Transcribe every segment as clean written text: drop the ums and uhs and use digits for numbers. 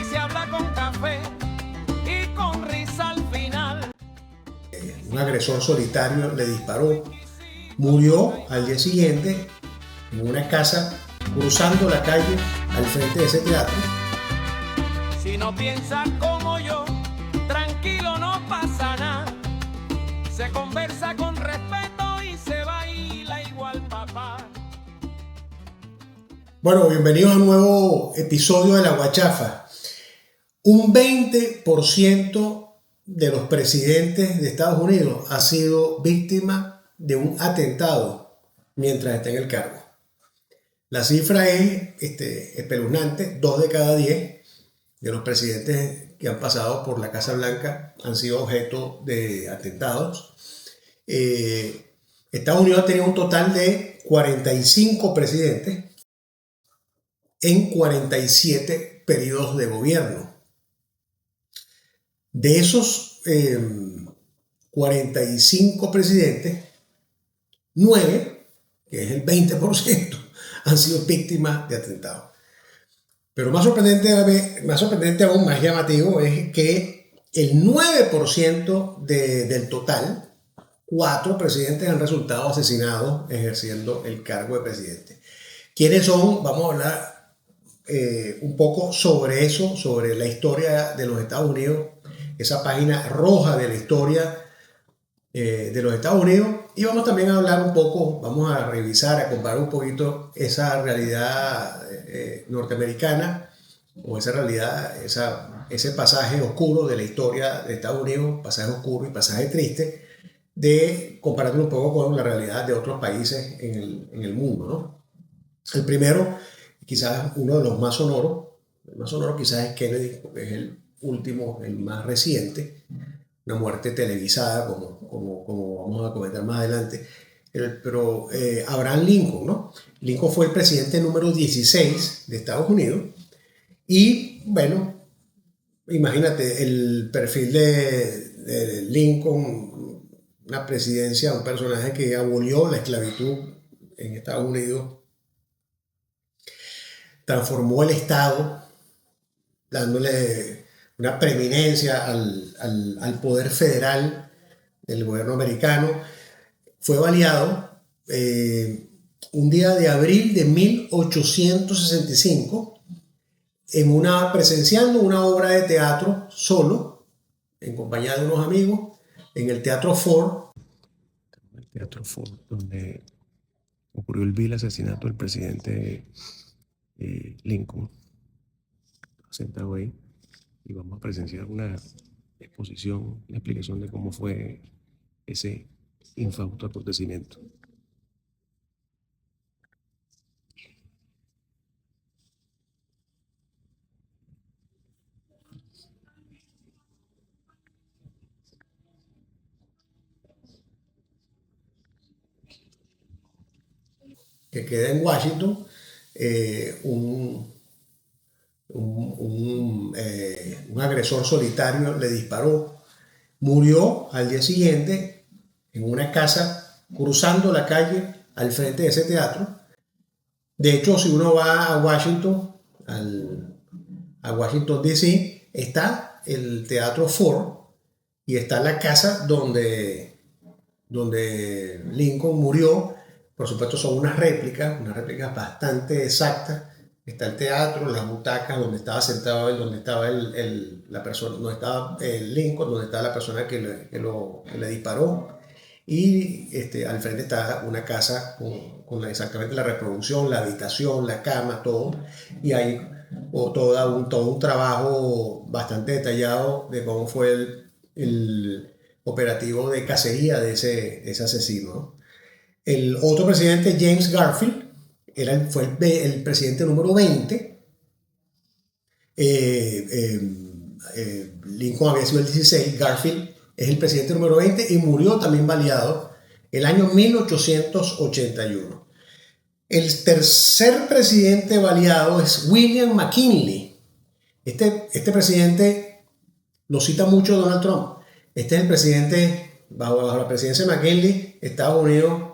se habla con café y con risa al final. Un agresor solitario le disparó, murió al día siguiente en una casa cruzando la calle al frente de ese teatro. Si no piensas como yo, tranquilo, no pasa nada. Se conversa con respeto y se baila igual, papá. Bueno, bienvenidos a un nuevo episodio de La Guachafa. Un 20% de los presidentes de Estados Unidos ha sido víctima de un atentado mientras está en el cargo. La cifra es espeluznante. 2 de cada 10 de los presidentes que han pasado por la Casa Blanca han sido objeto de atentados. Estados Unidos ha tenido un total de 45 presidentes en 47 periodos de gobierno. De esos 45 presidentes, 9, que es el 20%, han sido víctimas de atentados. Pero más sorprendente aún, más llamativo, es que el 9% del total, 4 presidentes han resultado asesinados ejerciendo el cargo de presidente. ¿Quiénes son? Vamos a hablar un poco sobre eso, sobre la historia de los Estados Unidos, esa página roja de la historia de los Estados Unidos, y vamos también a hablar un poco, vamos a revisar, a comparar un poquito esa realidad norteamericana, o esa realidad, ese pasaje oscuro de la historia de Estados Unidos, pasaje oscuro y pasaje triste, comparándolo un poco con la realidad de otros países en el mundo, ¿no? El primero, quizás uno de los más sonoros, el más sonoro quizás es Kennedy, es el último, el más reciente, una muerte televisada, como vamos a comentar más adelante. Pero Abraham Lincoln, ¿no? Lincoln fue el presidente número 16 de Estados Unidos. Y bueno, imagínate el perfil de Lincoln, una presidencia, un personaje que abolió la esclavitud en Estados Unidos, transformó el Estado, dándole una preeminencia al poder federal del gobierno americano. Fue baleado un día de abril de 1865 presenciando una obra de teatro solo, en compañía de unos amigos, en el Teatro Ford. El Teatro Ford, donde ocurrió el vil asesinato del presidente Lincoln, sentado ahí, y vamos a presenciar una exposición, una explicación de cómo fue ese infausto acontecimiento. Que queda en Washington, un agresor solitario le disparó, murió al día siguiente en una casa cruzando la calle al frente de ese teatro. De hecho, si uno va a Washington, a Washington DC, está el Teatro Ford y está la casa donde Lincoln murió. Por supuesto, son unas réplicas bastante exactas. Está el teatro, las butacas donde estaba sentado él, donde estaba la persona, donde estaba Lincoln, donde estaba la persona que le disparó. Y al frente está una casa con exactamente la reproducción, la habitación, la cama, todo. Y hay todo un trabajo bastante detallado de cómo fue el operativo de cacería de ese asesino, ¿no? El otro presidente, James Garfield, fue el presidente número 20. Lincoln había sido el 16, Garfield es el presidente número 20 y murió también baleado el año 1881. El tercer presidente baleado es William McKinley. Este presidente lo cita mucho Donald Trump. Este es el presidente, bajo la presidencia de McKinley, Estados Unidos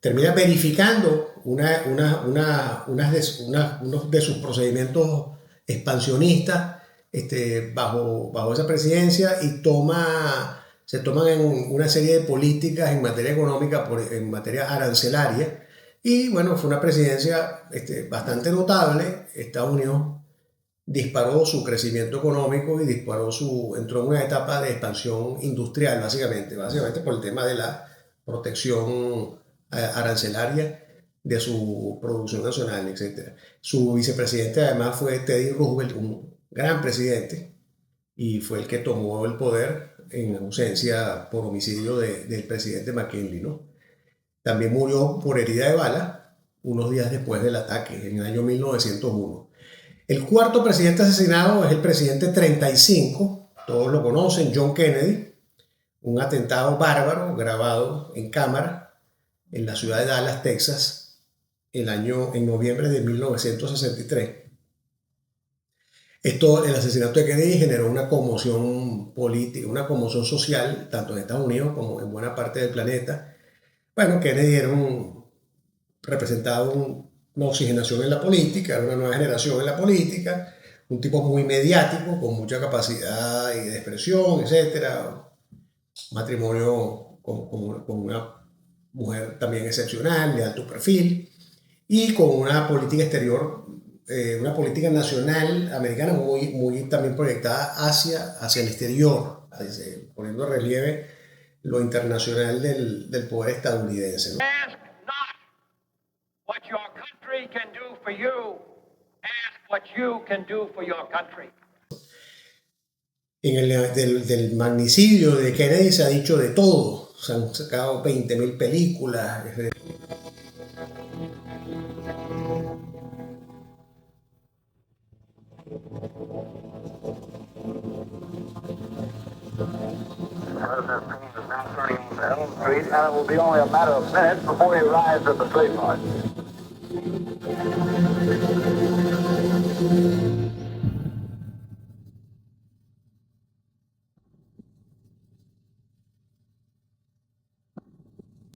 termina verificando unos de sus procedimientos expansionistas bajo esa presidencia, y se toman una serie de políticas en materia económica, en materia arancelaria. Y bueno, fue una presidencia bastante notable. Estados Unidos disparó su crecimiento económico y entró en una etapa de expansión industrial, básicamente por el tema de la protección arancelaria de su producción nacional, etc. Su vicepresidente además fue Teddy Roosevelt, un gran presidente, y fue el que tomó el poder en ausencia por homicidio del presidente McKinley, ¿no? También murió por herida de bala unos días después del ataque, en el año 1901. El cuarto presidente asesinado es el presidente 35, todos lo conocen, John Kennedy, un atentado bárbaro grabado en cámara en la ciudad de Dallas, Texas, en noviembre de 1963. El asesinato de Kennedy generó una conmoción política, una conmoción social, tanto en Estados Unidos como en buena parte del planeta. Bueno, Kennedy representaba una oxigenación en la política, era una nueva generación en la política, un tipo muy mediático, con mucha capacidad de expresión, etc. Matrimonio con una mujer también excepcional, de alto perfil, y con una política exterior, una política nacional americana muy también proyectada hacia el exterior, poniendo en relieve lo internacional del poder estadounidense, ¿no? Ask not what your country can do for you, ask what you can do for your country. Del magnicidio de Kennedy se ha dicho de todo, se han sacado 20.000 películas. Street, and it will be only a matter of minutes before he arrives at the trademark.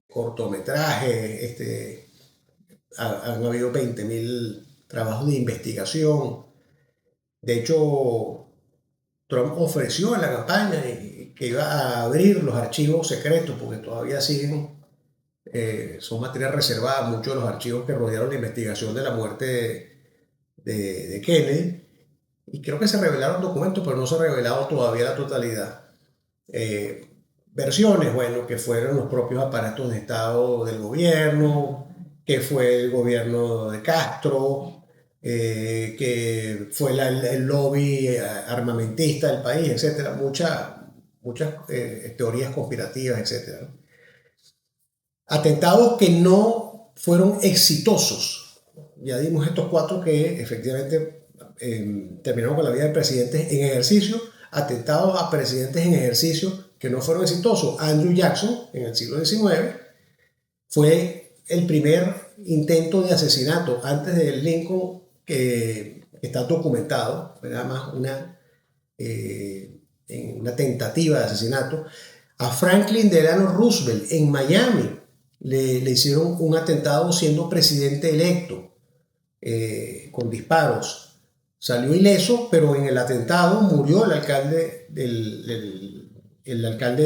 Cortometrajes, han habido 20.000 trabajos de investigación. De hecho, Trump ofreció en la campaña que iba a abrir los archivos secretos, porque todavía son materia reservada muchos de los archivos que rodearon la investigación de la muerte de Kennedy, y creo que se revelaron documentos, pero no se ha revelado todavía la totalidad. Versiones, bueno, que fueron los propios aparatos de Estado del gobierno, que fue el gobierno de Castro, que fue el lobby armamentista del país, etc. Muchas teorías conspirativas, etc. Atentados que no fueron exitosos. Ya dimos estos 4 que efectivamente terminaron con la vida de presidentes en ejercicio. Atentados a presidentes en ejercicio que no fueron exitosos. Andrew Jackson, en el siglo XIX, fue el primer intento de asesinato antes de Lincoln que está documentado. Fue nada más una tentativa de asesinato. A Franklin Delano Roosevelt en Miami le hicieron un atentado siendo presidente electo, con disparos. Salió ileso, pero en el atentado murió el alcalde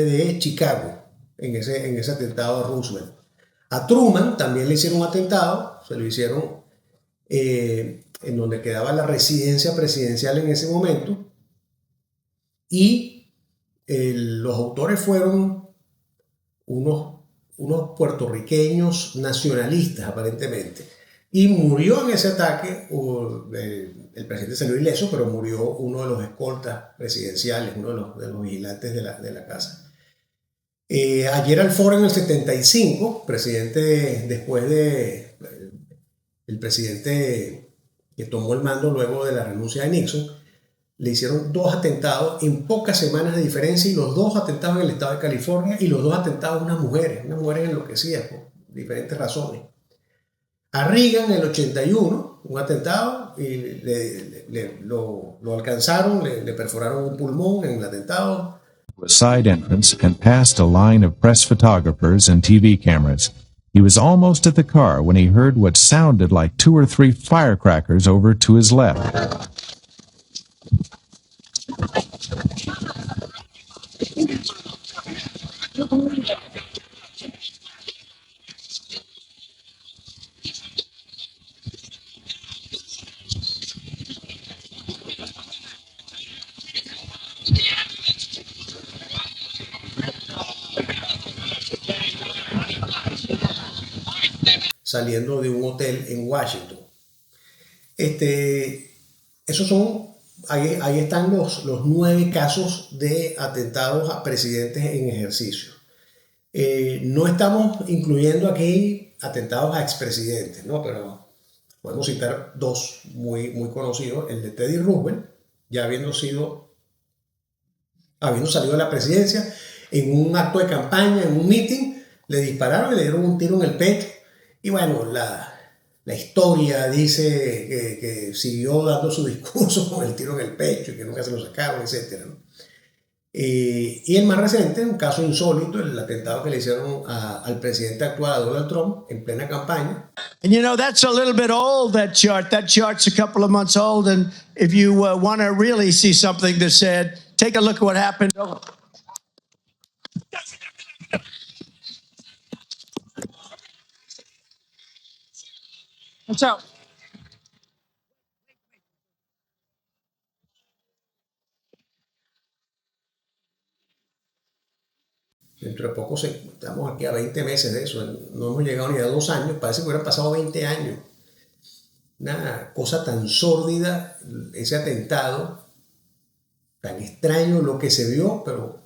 de Chicago en ese atentado a Roosevelt. A Truman también le hicieron un atentado, se lo hicieron en donde quedaba la residencia presidencial en ese momento, y los autores fueron unos puertorriqueños nacionalistas aparentemente, y murió en ese ataque. El presidente salió ileso, pero murió uno de los escoltas presidenciales, uno de los vigilantes de la casa. A Gerald Ford en el 75, después el presidente que tomó el mando luego de la renuncia de Nixon, le hicieron 2 atentados en pocas semanas de diferencia, y los 2 atentados en el estado de California, y los 2 atentados a unas mujeres enloquecidas por diferentes razones. A Reagan en el 81, un atentado, y lo alcanzaron, le perforaron un pulmón en el atentado. A side entrance and past a line of press photographers and TV cameras. He was almost at the car when he heard what sounded like 2 or 3 firecrackers over to his left. Saliendo de un hotel en Washington. Esos son, ahí están los 9 casos de atentados a presidentes en ejercicio. No estamos incluyendo aquí atentados a expresidentes, ¿no? Pero podemos citar 2 muy, muy conocidos. El de Teddy Roosevelt, ya habiendo salido de la presidencia, en un acto de campaña, en un meeting, le dispararon y le dieron un tiro en el pecho. Y bueno, la historia dice que siguió dando su discurso con el tiro en el pecho y que nunca se lo sacaron, etc., ¿no? Y el más reciente, un caso insólito, el atentado que le hicieron al presidente actual, a Donald Trump, en plena campaña. And you know, that's a little bit old, that chart. That chart's a couple of months old. And if you want to really see something that said, take a look at what happened. What's up? Dentro de poco estamos aquí a 20 meses de eso, no hemos llegado ni a 2 años, parece que hubieran pasado 20 años. Una cosa tan sórdida, ese atentado, tan extraño lo que se vio, pero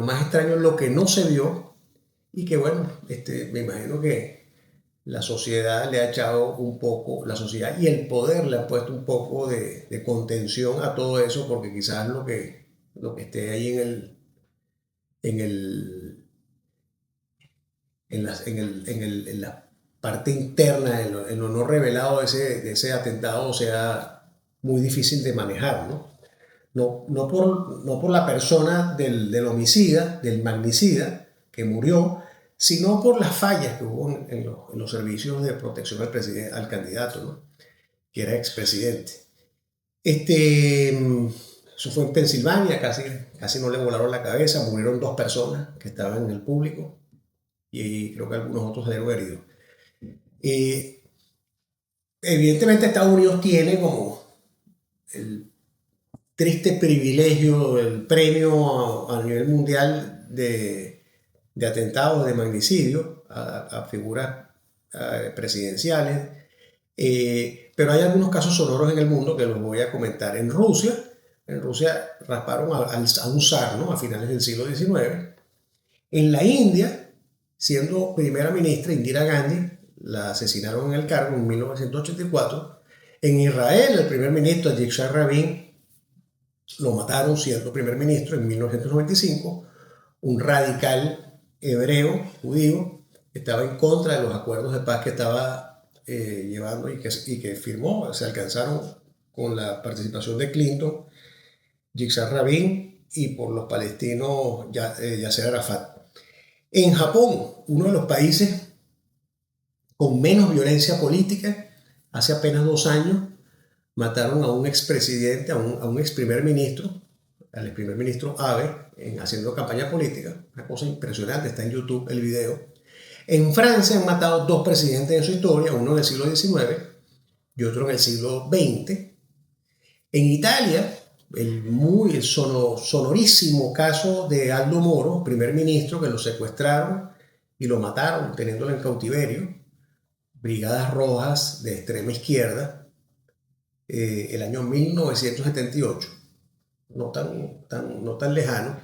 más extraño lo que no se vio, y que bueno, me imagino que la sociedad le ha echado un poco, la sociedad y el poder le ha puesto un poco de contención a todo eso, porque quizás lo que esté ahí en la parte interna, en lo no revelado de ese atentado, sea muy difícil de manejar, ¿no? No por la persona del homicida, del magnicida que murió, sino por las fallas que hubo en los servicios de protección al candidato, ¿no? Que era expresidente. Eso fue en Pensilvania, casi no le volaron la cabeza, murieron 2 personas que estaban en el público y creo que algunos otros salieron heridos. Evidentemente Estados Unidos tiene como el triste privilegio, el premio a nivel mundial de atentados, de magnicidio a figuras presidenciales, pero hay algunos casos sonoros en el mundo que los voy a comentar. En Rusia rasparon a un zar, ¿no? A finales del siglo XIX. En la India, siendo primera ministra Indira Gandhi, la asesinaron en el cargo en 1984. En Israel, el primer ministro Yitzhak Rabin lo mataron siendo primer ministro en 1995. Un radical hebreo, judío, estaba en contra de los acuerdos de paz que estaba llevando y que firmó. Se alcanzaron con la participación de Clinton, Yitzhak Rabin y por los palestinos Yasser Arafat. En Japón, uno de los países con menos violencia política, hace apenas 2 años mataron a un expresidente, a un ex primer ministro, al ex primer ministro Abe, haciendo campaña política. Una cosa impresionante, está en YouTube el video. En Francia han matado 2 presidentes en su historia, uno en el siglo XIX y otro en el siglo XX. En Italia, el sonorísimo caso de Aldo Moro, primer ministro, que lo secuestraron y lo mataron teniéndolo en cautiverio. Brigadas rojas de extrema izquierda, el año 1978, no tan lejano.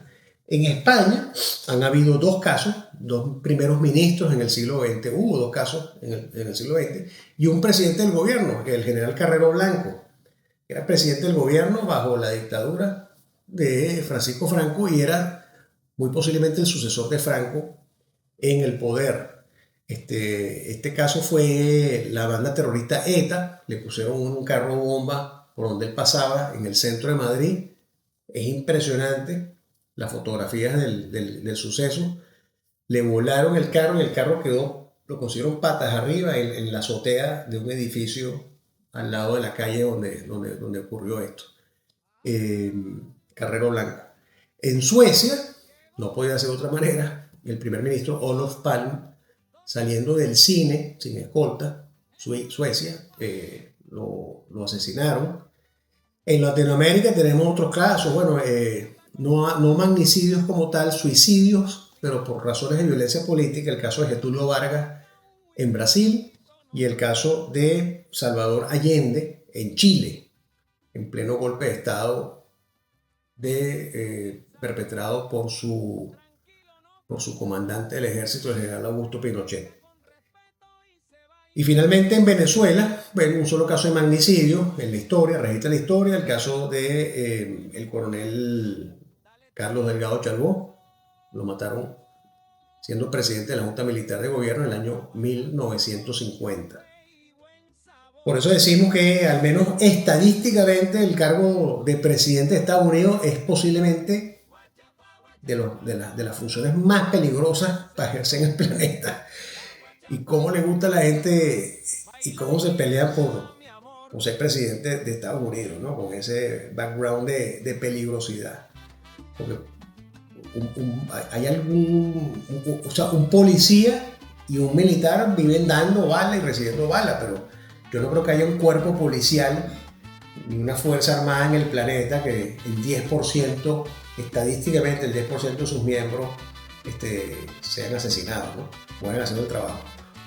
En España han habido 2 casos, 2 primeros ministros en el siglo XX, hubo 2 casos en el siglo XX, y un presidente del gobierno, el general Carrero Blanco, que era presidente del gobierno bajo la dictadura de Francisco Franco y era muy posiblemente el sucesor de Franco en el poder. Este caso fue la banda terrorista ETA, le pusieron un carro bomba por donde él pasaba en el centro de Madrid. Es impresionante las fotografías del suceso. le volaron el carro y el carro quedó, lo consiguieron patas arriba en la azotea de un edificio al lado de la calle donde ocurrió esto. Carrero Blanco. En Suecia, no podía ser de otra manera, el primer ministro Olof Palme, saliendo del cine sin escolta, Suecia, lo asesinaron. En Latinoamérica tenemos otros casos, bueno, no magnicidios como tal, suicidios, pero por razones de violencia política, el caso de Getúlio Vargas en Brasil y el caso de Salvador Allende en Chile, en pleno golpe de Estado perpetrado por su comandante del ejército, el general Augusto Pinochet. Y finalmente en Venezuela, bueno, un solo caso de magnicidio en la historia, registra la historia, el caso de el coronel Carlos Delgado Chalbó. Lo mataron siendo presidente de la Junta Militar de Gobierno en el año 1950. Por eso decimos que al menos estadísticamente el cargo de presidente de Estados Unidos es posiblemente de las funciones más peligrosas para ejercer en el planeta. Y cómo le gusta a la gente y cómo se pelean por ser presidente de Estados Unidos, ¿no? Con ese background de peligrosidad. Porque hay un policía y un militar viven dando bala y recibiendo bala, pero yo no creo que haya un cuerpo policial ni una fuerza armada en el planeta que el 10%, estadísticamente el 10% de sus miembros sean asesinados, ¿no? Mueren haciendo el trabajo.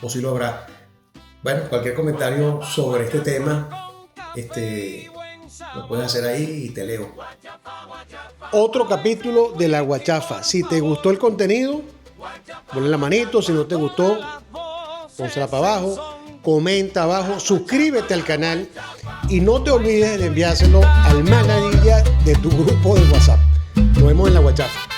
O si lo habrá. Bueno, cualquier comentario sobre este tema lo puedes hacer ahí y te leo. Otro capítulo de La Guachafa. Si te gustó el contenido, ponle la manito. Si no te gustó, pónsela para abajo. Comenta abajo, suscríbete al canal y no te olvides de enviárselo al manadilla de tu grupo de WhatsApp. Nos vemos en La Guachafa.